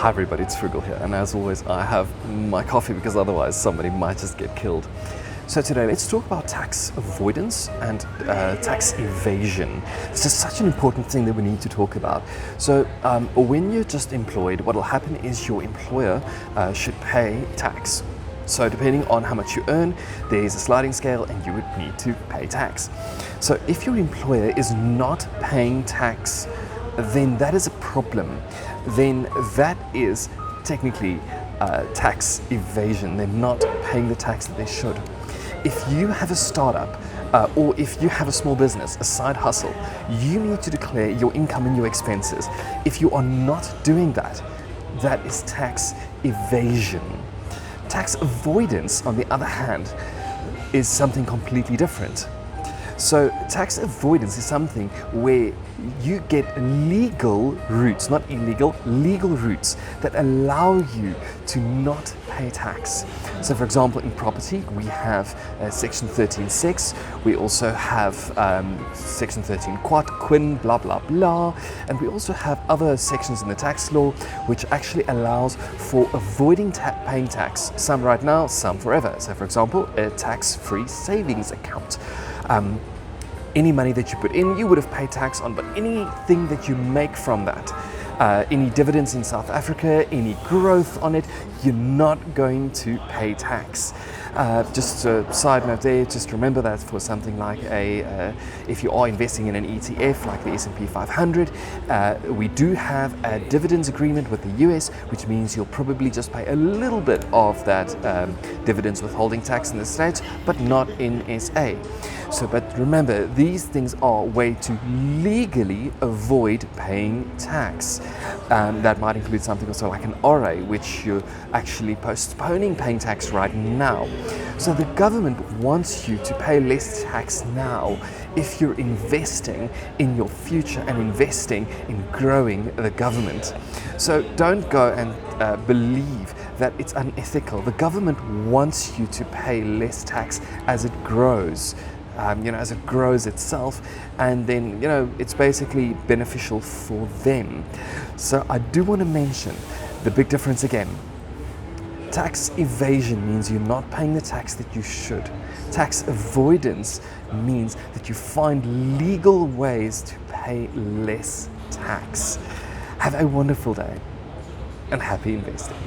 Hi everybody, it's Frugal here, and as always I have my coffee because otherwise somebody might just get killed. So today let's talk about tax avoidance and tax evasion. This is such an important thing that we need to talk about. So when you're just employed, what will happen is your employer should pay tax. So depending on how much you earn, there's a sliding scale and you would need to pay tax. So if your employer is not paying tax, then that is a problem. Then that is technically tax evasion. They're not paying the tax that they should. If you have a startup or if you have a small business, a side hustle, you need to declare your income and your expenses. If you are not doing that, that is tax evasion. Tax avoidance, on the other hand, is something completely different. So tax avoidance is something where you get legal routes, not illegal, legal routes that allow you to not pay tax. So for example, in property, we have section 13.6, we also have section 13 quad, quin, blah, blah, blah. And we also have other sections in the tax law, which actually allows for avoiding paying tax, some right now, some forever. So for example, a tax-free savings account. Any money that you put in, you would have paid tax on, but anything that you make from that, any dividends in South Africa, any growth on it, you're not going to pay tax. Just a side note there, just remember that for something like if you are investing in an ETF like the S&P 500, we do have a dividends agreement with the US, which means you'll probably just pay a little bit of that dividends withholding tax in the States, but not in SA. So, but remember, these things are a way to legally avoid paying tax. That might include something also like an RA, which you're actually postponing paying tax right now. So the government wants you to pay less tax now if you're investing in your future and investing in growing the government. So don't go and believe that it's unethical. The government wants you to pay less tax as it grows. As it grows itself, and then, it's basically beneficial for them. So I do want to mention the big difference again. Tax evasion means you're not paying the tax that you should. Tax avoidance means that you find legal ways to pay less tax. Have a wonderful day and happy investing.